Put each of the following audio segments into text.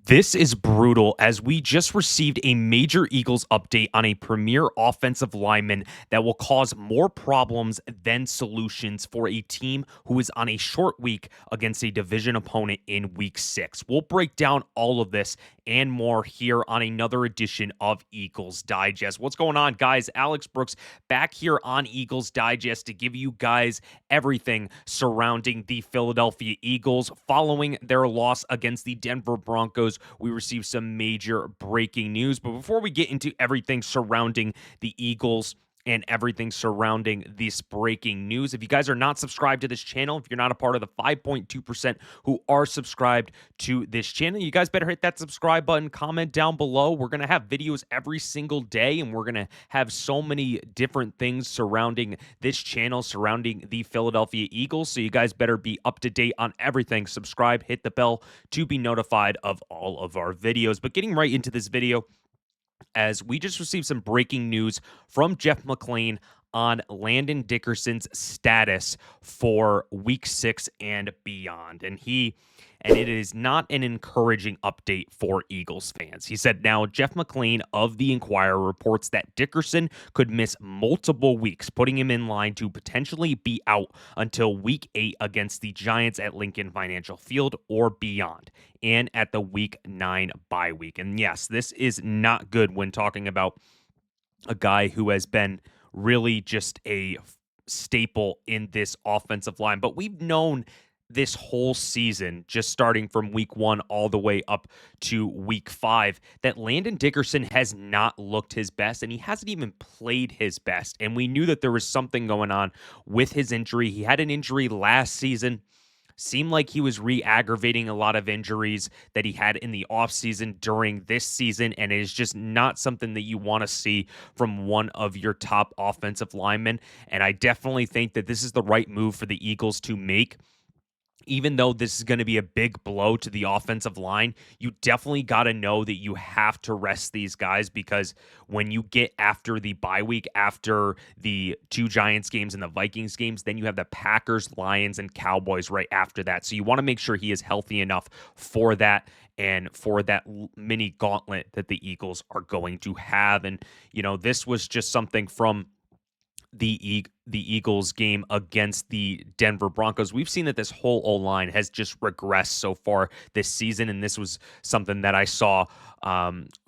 This is brutal as we just received a major Eagles update on a premier offensive lineman that will cause more problems than solutions for a team who is on a short week against a division opponent in week 6. We'll break down all of this and more here on another edition of Eagles Digest. What's going on, guys? Alex Brooks back here on Eagles Digest to give you guys everything surrounding the Philadelphia Eagles following their loss against the Denver Broncos. We received some major breaking news. But before we get into everything surrounding the Eagles and everything surrounding this breaking news, if you guys are not subscribed to this channel, if you're not a part of the 5.2% who are subscribed to this channel, you guys better hit that subscribe button, comment down below. We're going to have videos every single day, and we're going to have so many different things surrounding this channel, surrounding the Philadelphia Eagles. So you guys better be up to date on everything. Subscribe, hit the bell to be notified of all of our videos. But getting right into this video, as we just received some breaking news from Jeff McLean on Landon Dickerson's status for week 6 and beyond. And it is not an encouraging update for Eagles fans. He said, now Jeff McLean of the Inquirer reports that Dickerson could miss multiple weeks, putting him in line to potentially be out until week 8 against the Giants at Lincoln Financial Field or beyond, and at the week 9 bye week. And yes, this is not good when talking about a guy who has been really just a staple in this offensive line. But we've known this whole season, just starting from week 1 all the way up to week 5, that Landon Dickerson has not looked his best, and he hasn't even played his best. And we knew that there was something going on with his injury. He had an injury last season. Seemed like he was re-aggravating a lot of injuries that he had in the offseason during this season, and it is just not something that you want to see from one of your top offensive linemen. And I definitely think that this is the right move for the Eagles to make. Even though this is going to be a big blow to the offensive line, you definitely got to know that you have to rest these guys, because when you get after the bye week, after the 2 Giants games and the Vikings games, then you have the Packers, Lions, and Cowboys right after that. So you want to make sure he is healthy enough for that and for that mini gauntlet that the Eagles are going to have. And, this was just something from the Eagles game against the Denver Broncos. We've seen that this whole O-line has just regressed so far this season, and this was something that I saw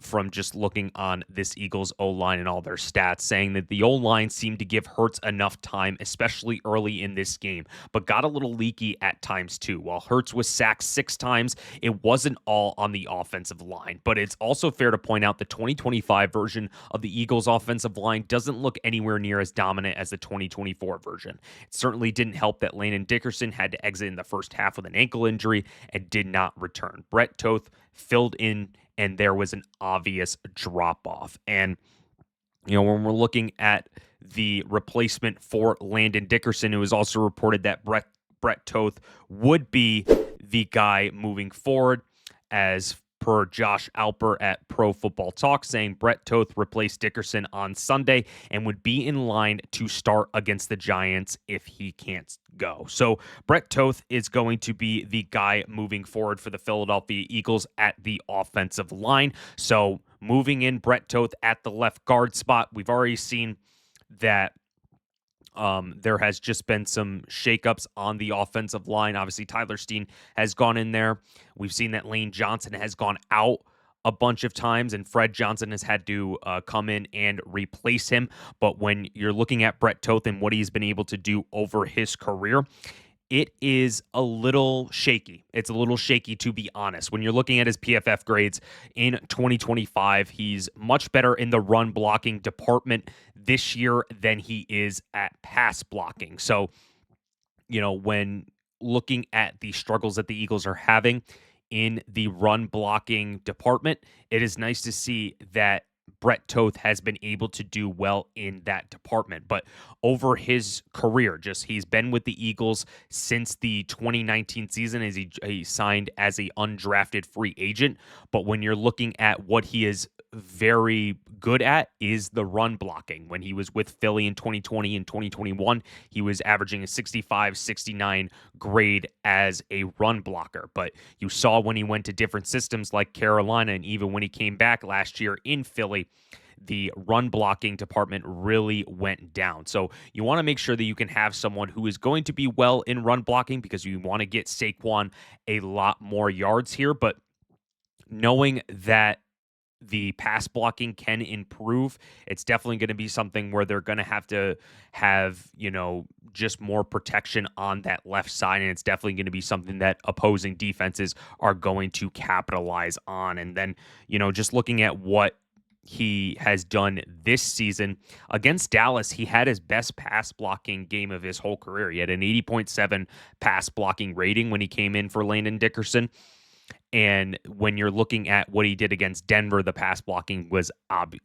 from just looking on this Eagles O-line and all their stats, saying that the O-line seemed to give Hurts enough time, especially early in this game, but got a little leaky at times too. While Hurts was sacked 6 times, it wasn't all on the offensive line. But it's also fair to point out the 2025 version of the Eagles offensive line doesn't look anywhere near as dominant as the 2024 version. It certainly didn't help that Landon Dickerson had to exit in the first half with an ankle injury and did not return. Brett Toth filled in, and there was an obvious drop-off. And, when we're looking at the replacement for Landon Dickerson, it was also reported that Brett Toth would be the guy moving forward, as per Josh Alper at Pro Football Talk, saying Brett Toth replaced Dickerson on Sunday and would be in line to start against the Giants if he can't go. So Brett Toth is going to be the guy moving forward for the Philadelphia Eagles at the offensive line. So moving in Brett Toth at the left guard spot, we've already seen that there has just been some shakeups on the offensive line. Obviously, Tyler Steen has gone in there. We've seen that Lane Johnson has gone out a bunch of times, and Fred Johnson has had to come in and replace him. But when you're looking at Brett Toth and what he's been able to do over his career, it is a little shaky. It's a little shaky, to be honest. When you're looking at his PFF grades in 2025, he's much better in the run blocking department this year than he is at pass blocking. So, when looking at the struggles that the Eagles are having in the run blocking department, it is nice to see that Brett Toth has been able to do well in that department. But over his career, he's been with the Eagles since the 2019 season, as he signed as a undrafted free agent. But when you're looking at what he has very good at is the run blocking. When he was with Philly in 2020 and 2021, he was averaging a 65, 69 grade as a run blocker. But you saw when he went to different systems like Carolina, and even when he came back last year in Philly, the run blocking department really went down. So you want to make sure that you can have someone who is going to be well in run blocking, because you want to get Saquon a lot more yards here. But knowing that the pass blocking can improve, it's definitely going to be something where they're going to have, just more protection on that left side. And it's definitely going to be something that opposing defenses are going to capitalize on. And then, just looking at what he has done this season against Dallas, he had his best pass blocking game of his whole career. He had an 80.7 pass blocking rating when he came in for Landon Dickerson. And when you're looking at what he did against Denver, the pass blocking was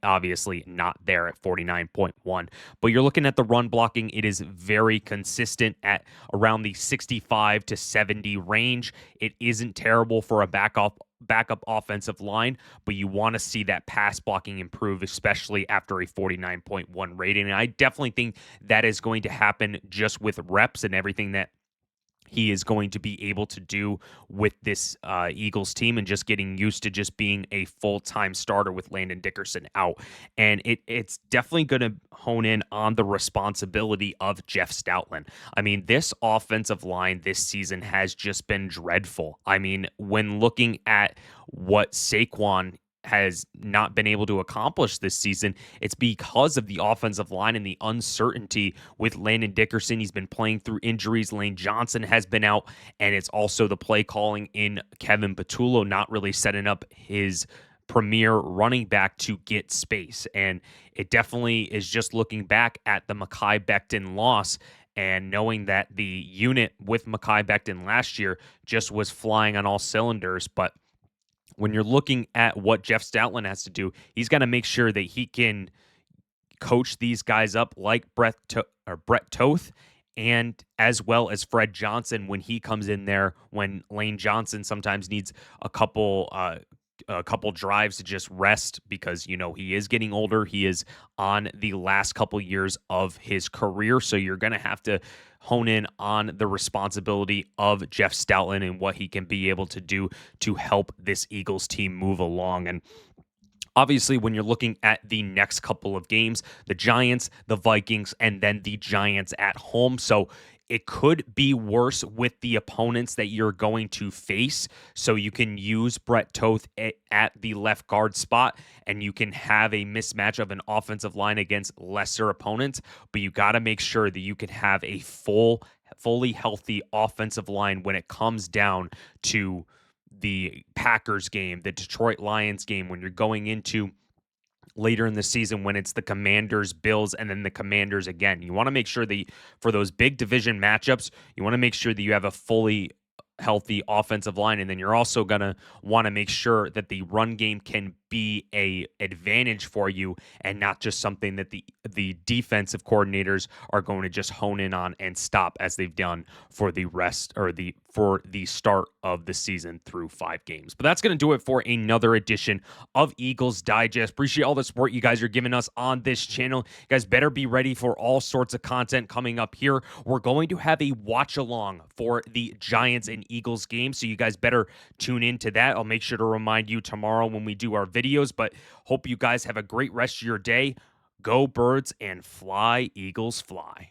obviously not there at 49.1. But you're looking at the run blocking, it is very consistent at around the 65 to 70 range. It isn't terrible for a backup offensive line, but you want to see that pass blocking improve, especially after a 49.1 rating. And I definitely think that is going to happen just with reps and everything that he is going to be able to do with this Eagles team, and just getting used to just being a full-time starter with Landon Dickerson out. And it's definitely going to hone in on the responsibility of Jeff Stoutland. I mean, this offensive line this season has just been dreadful. I mean, when looking at what Saquon has not been able to accomplish this season, it's because of the offensive line and the uncertainty with Landon Dickerson. He's been playing through injuries. Lane Johnson has been out, and it's also the play calling in Kevin Patullo not really setting up his premier running back to get space. And it definitely is just looking back at the Mekhi Becton loss and knowing that the unit with Mekhi Becton last year just was flying on all cylinders. But when you're looking at what Jeff Stoutland has to do, he's got to make sure that he can coach these guys up like Brett Toth, and as well as Fred Johnson when he comes in there, when Lane Johnson sometimes needs a couple drives to just rest, because he is getting older. He is on the last couple years of his career, so you're going to have to hone in on the responsibility of Jeff Stoutland and what he can be able to do to help this Eagles team move along. And obviously, when you're looking at the next couple of games, the Giants, the Vikings, and then the Giants at home. So it could be worse with the opponents that you're going to face. So you can use Brett Toth at the left guard spot, and you can have a mismatch of an offensive line against lesser opponents. But you got to make sure that you can have a fully healthy offensive line when it comes down to the Packers game, the Detroit Lions game, when you're going into later in the season, when it's the Commanders, Bills, and then the Commanders again. You want to make sure that for those big division matchups, you want to make sure that you have a fully healthy offensive line, and then you're also going to want to make sure that the run game can be a advantage for you, and not just something that the defensive coordinators are going to just hone in on and stop, as they've done for the start of the season through 5 games. But that's going to do it for another edition of Eagles Digest. Appreciate all the support you guys are giving us on this channel. You guys better be ready for all sorts of content coming up here. We're going to have a watch along for the Giants and Eagles game, so you guys better tune into that. I'll make sure to remind you tomorrow when we do our videos, but hope you guys have a great rest of your day. Go Birds and fly, Eagles, fly.